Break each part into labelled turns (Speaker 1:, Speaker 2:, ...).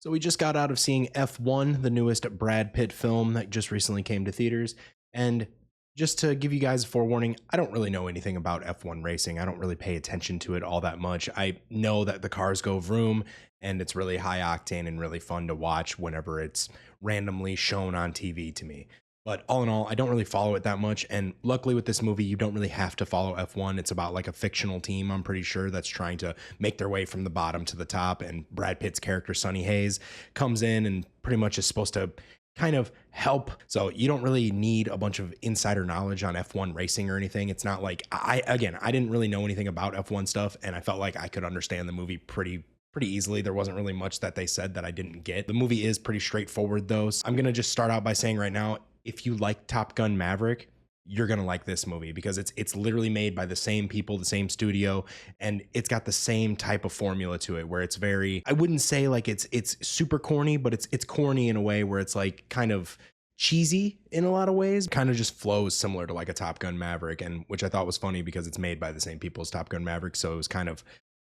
Speaker 1: So we just got out of seeing F1, the newest Brad Pitt film that just recently came to theaters. And just to give you guys a forewarning, I don't really know anything about F1 racing. I don't really pay attention to it all that much. I know that the cars go vroom and it's really high octane and really fun to watch whenever it's randomly shown on TV to me. But all in all, I don't really follow it that much. And luckily with this movie, you don't really have to follow F1. It's about like a fictional team, I'm pretty sure, that's trying to make their way from the bottom to the top. And Brad Pitt's character, Sonny Hayes, comes in and pretty much is supposed to kind of help. So you don't really need a bunch of insider knowledge on F1 racing or anything. It's not like I didn't really know anything about F1 stuff, and I felt like I could understand the movie pretty easily. There wasn't really much that they said that I didn't get. The movie is pretty straightforward though. So I'm going to just start out by saying right now, if you like Top Gun Maverick, you're going to like this movie because it's literally made by the same people, the same studio, and it's got the same type of formula to it where it's very, I wouldn't say like it's super corny, but it's corny in a way where it's like kind of cheesy in a lot of ways, kind of just flows similar to like a Top Gun Maverick, and which I thought was funny because it's made by the same people as Top Gun Maverick. So it was kind of,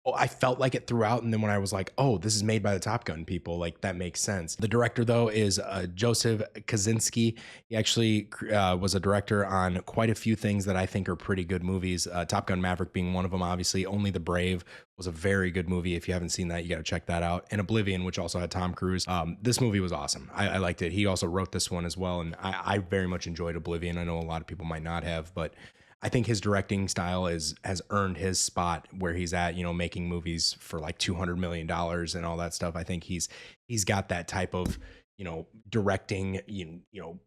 Speaker 1: oh, I felt like it throughout, and then when I was like, oh, this is made by the Top Gun people, like that makes sense. The director though is Joseph Kosinski. He actually was a director on quite a few things that I think are pretty good movies, Top Gun Maverick being one of them. Obviously Only the Brave was a very good movie. If you haven't seen that, you got to check that out. And Oblivion, which also had Tom Cruise. This movie was awesome. I liked it. He also wrote this one as well, and I very much enjoyed Oblivion. I know a lot of people might not have, but I think his directing style has earned his spot where he's at, you know, making movies for like $200 million and all that stuff. I think he's got that type of, you know, directing, you know,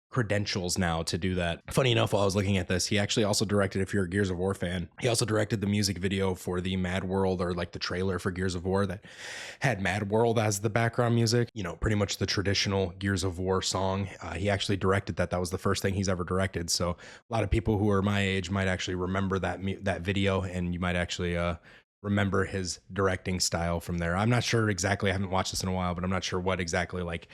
Speaker 1: credentials now to do that. Funny enough, while I was looking at this, he actually also directed, if you're a Gears of War fan, he also directed the music video for the Mad World, or like the trailer for Gears of War that had Mad World as the background music, you know, pretty much the traditional Gears of War song. He actually directed that. That was the first thing he's ever directed. So a lot of people who are my age might actually remember that video, and you might actually remember his directing style from there. I'm not sure exactly. I haven't watched this in a while, but I'm not sure what exactly like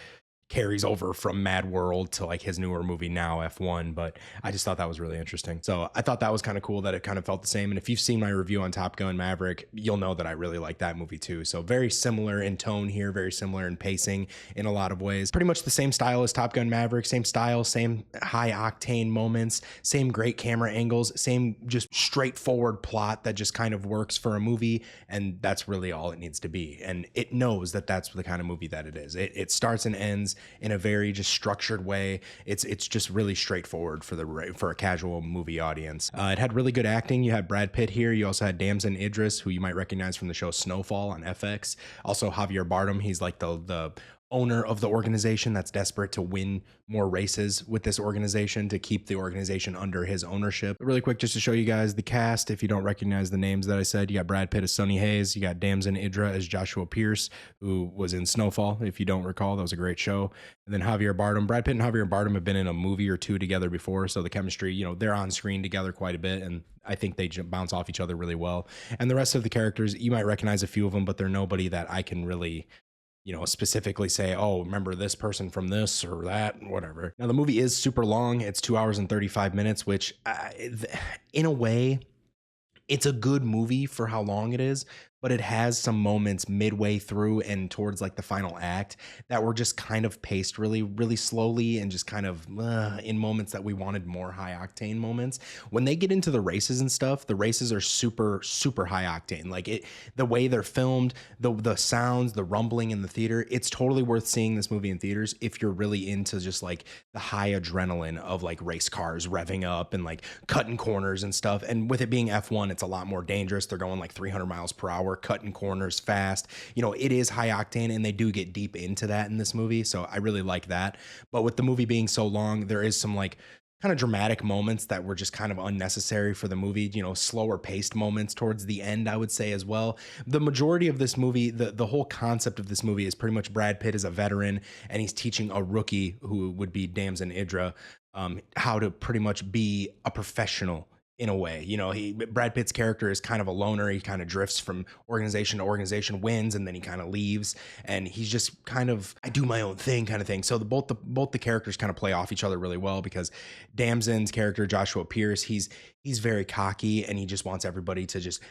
Speaker 1: carries over from Mad World to like his newer movie now, F1, but I just thought that was really interesting. So I thought that was kind of cool that it kind of felt the same. And if you've seen my review on Top Gun Maverick, you'll know that I really like that movie too. So very similar in tone here, very similar in pacing in a lot of ways. Pretty much the same style as Top Gun Maverick, same style, same high octane moments, same great camera angles, same just straightforward plot that just kind of works for a movie. And that's really all it needs to be. And it knows that that's the kind of movie that it is. It starts and ends in a very just structured way. It's just really straightforward for a casual movie audience. It had really good acting. You had Brad Pitt here. You also had Damson Idris, who you might recognize from the show Snowfall on FX. Also Javier Bardem. He's like the owner of the organization that's desperate to win more races with this organization to keep the organization under his ownership. But really quick, just to show you guys the cast, if you don't recognize the names that I said, you got Brad Pitt as Sonny Hayes, you got Damson Idris as Joshua Pierce, who was in Snowfall. If you don't recall, that was a great show. And then Javier Bardem. Brad Pitt and Javier Bardem have been in a movie or two together before, so the chemistry, you know, they're on screen together quite a bit, and I think they bounce off each other really well. And the rest of the characters, you might recognize a few of them, but they're nobody that I can really, you know, specifically say, oh, remember this person from this or that, whatever. Now, the movie is super long. It's 2 hours and 35 minutes, which in a way, it's a good movie for how long it is, but it has some moments midway through and towards like the final act that were just kind of paced really slowly and just kind of in moments that we wanted more high octane moments. When they get into the races and stuff, the races are super high octane. Like the way they're filmed, the sounds, the rumbling in the theater, it's totally worth seeing this movie in theaters if you're really into just like the high adrenaline of like race cars revving up and like cutting corners and stuff. And with it being F1, it's a lot more dangerous. They're going like 300 miles per hour, cutting corners fast. You know, it is high octane, and they do get deep into that in this movie. So I really like that. But with the movie being so long, there is some like kind of dramatic moments that were just kind of unnecessary for the movie, you know, slower paced moments towards the end, I would say as well. The majority of this movie, the whole concept of this movie is pretty much Brad Pitt is a veteran, and he's teaching a rookie, who would be Damson Idris, how to pretty much be a professional in a way. You know, Brad Pitt's character is kind of a loner. He kind of drifts from organization to organization, wins, and then he kind of leaves, and he's just kind of, I do my own thing kind of thing. So both the characters kind of play off each other really well, because Damson's character, Joshua Pierce, he's very cocky, and he just wants everybody to just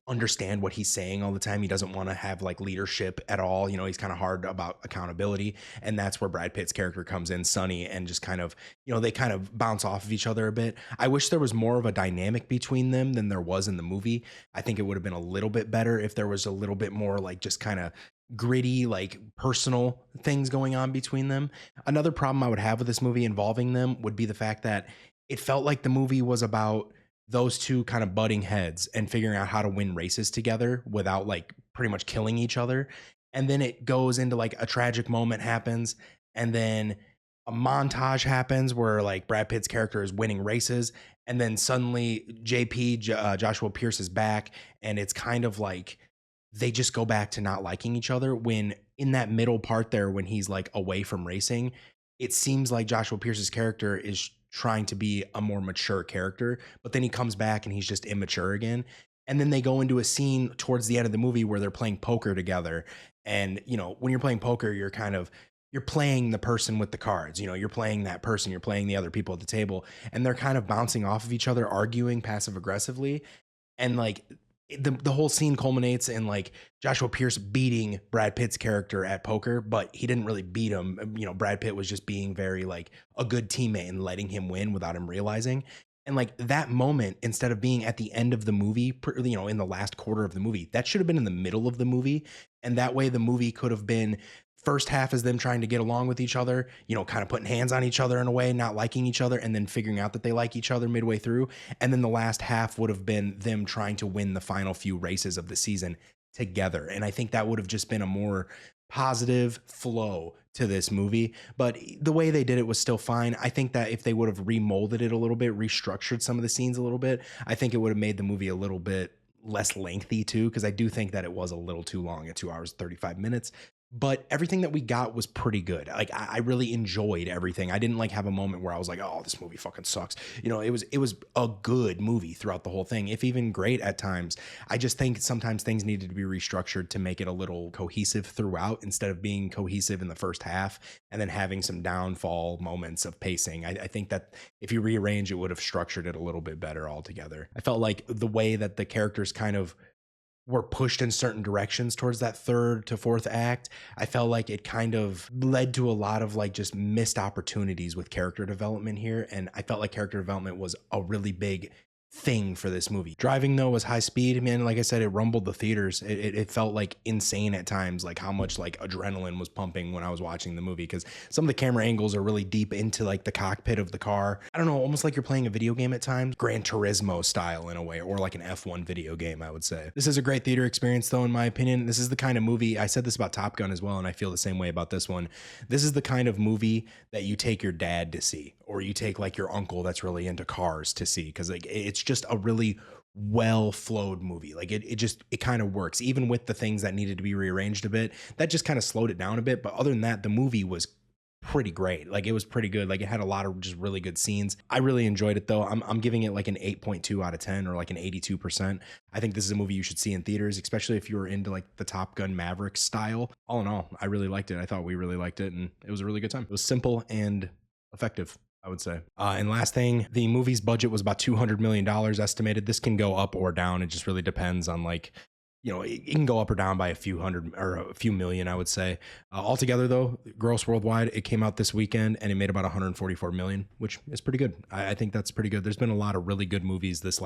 Speaker 1: understand what he's saying all the time. He doesn't want to have like leadership at all. You know, he's kind of hard about accountability. And that's where Brad Pitt's character comes in, Sonny, and just kind of, you know, they kind of bounce off of each other a bit. I wish there was more of a dynamic between them than there was in the movie. I think it would have been a little bit better if there was a little bit more like just kind of gritty, like personal things going on between them. Another problem I would have with this movie involving them would be the fact that it felt like the movie was about those two kind of butting heads and figuring out how to win races together without like pretty much killing each other. And then it goes into like a tragic moment happens, and then a montage happens where like Brad Pitt's character is winning races, and then suddenly Joshua Pierce is back, and it's kind of like they just go back to not liking each other. When in that middle part there, when he's like away from racing, it seems like Joshua Pierce's character is trying to be a more mature character, but then he comes back and he's just immature again. And then they go into a scene towards the end of the movie where they're playing poker together. And, you know, when you're playing poker, you're playing the person with the cards, you know, you're playing that person, you're playing the other people at the table, and they're kind of bouncing off of each other, arguing passive aggressively. And like the whole scene culminates in like Joshua Pierce beating Brad Pitt's character at poker, but he didn't really beat him. You know, Brad Pitt was just being very like a good teammate and letting him win without him realizing. And like that moment, instead of being at the end of the movie, you know, in the last quarter of the movie, that should have been in the middle of the movie. And that way the movie could have been first half is them trying to get along with each other, you know, kind of putting hands on each other in a way, not liking each other, and then figuring out that they like each other midway through. And then the last half would have been them trying to win the final few races of the season together. And I think that would have just been a more positive flow to this movie. But the way they did it was still fine. I think that if they would have remolded it a little bit, restructured some of the scenes a little bit, I think it would have made the movie a little bit less lengthy too, because I do think that it was a little too long at 2 hours 35 minutes. But everything that we got was pretty good. Like I really enjoyed everything. I didn't like have a moment where I was like, oh, this movie fucking sucks. You know, it was a good movie throughout the whole thing, if even great at times. I just think sometimes things needed to be restructured to make it a little cohesive throughout, instead of being cohesive in the first half and then having some downfall moments of pacing. I think that if you rearrange, it would have structured it a little bit better altogether. I felt like the way that the characters kind of were pushed in certain directions towards that third to fourth act, I felt like it kind of led to a lot of like just missed opportunities with character development here. And I felt like character development was a really big thing for this movie. Driving though was high speed, man. Like I said, it rumbled the theaters. It felt like insane at times, like how much like adrenaline was pumping when I was watching the movie, because some of the camera angles are really deep into like the cockpit of the car. I don't know, almost like you're playing a video game at times, Gran Turismo style in a way, or like an F1 video game, I would say. This is a great theater experience though, in my opinion. This is the kind of movie, I said this about Top Gun as well, and I feel the same way about this one. This is the kind of movie that you take your dad to see, or you take like your uncle that's really into cars to see, because like it's just a really well flowed movie. Like it kind of works, even with the things that needed to be rearranged a bit. That just kind of slowed it down a bit, but other than that, the movie was pretty great. Like it was pretty good. Like it had a lot of just really good scenes. I really enjoyed it though. I'm giving it like an 8.2 out of 10, or like an 82%. I think this is a movie you should see in theaters, especially if you were into like the Top Gun Maverick style. All in all, I really liked it. I thought we really liked it, and it was a really good time. It was simple and effective, I would say. And last thing, the movie's budget was about $200 million estimated. This can go up or down. It just really depends on like, you know, it can go up or down by a few hundred or a few million, I would say. Altogether though, gross worldwide, it came out this weekend and it made about 144 million, which is pretty good. I think that's pretty good. There's been a lot of really good movies this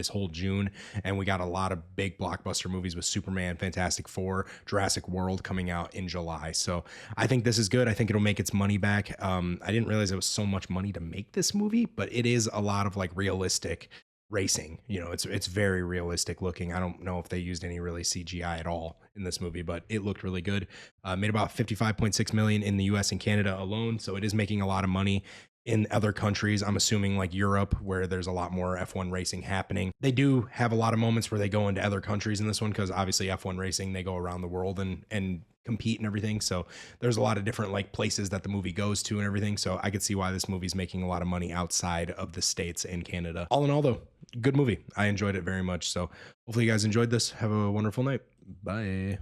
Speaker 1: whole June, and we got a lot of big blockbuster movies with Superman, Fantastic Four, Jurassic World coming out in July. So I think this is good. I think it'll make its money back. I didn't realize it was so much money to make this movie, but it is a lot of like realistic racing. You know, it's very realistic looking. I don't know if they used any really CGI at all in this movie, but it looked really good. Made about 55.6 million in the US and Canada alone, so it is making a lot of money in other countries. I'm assuming like Europe, where there's a lot more F1 racing happening. They do have a lot of moments where they go into other countries in this one, because obviously F1 racing, they go around the world and compete and everything. So there's a lot of different like places that the movie goes to and everything. So I could see why this movie's making a lot of money outside of the States and Canada. All in all though, good movie. I enjoyed it very much. So hopefully you guys enjoyed this. Have a wonderful night. Bye.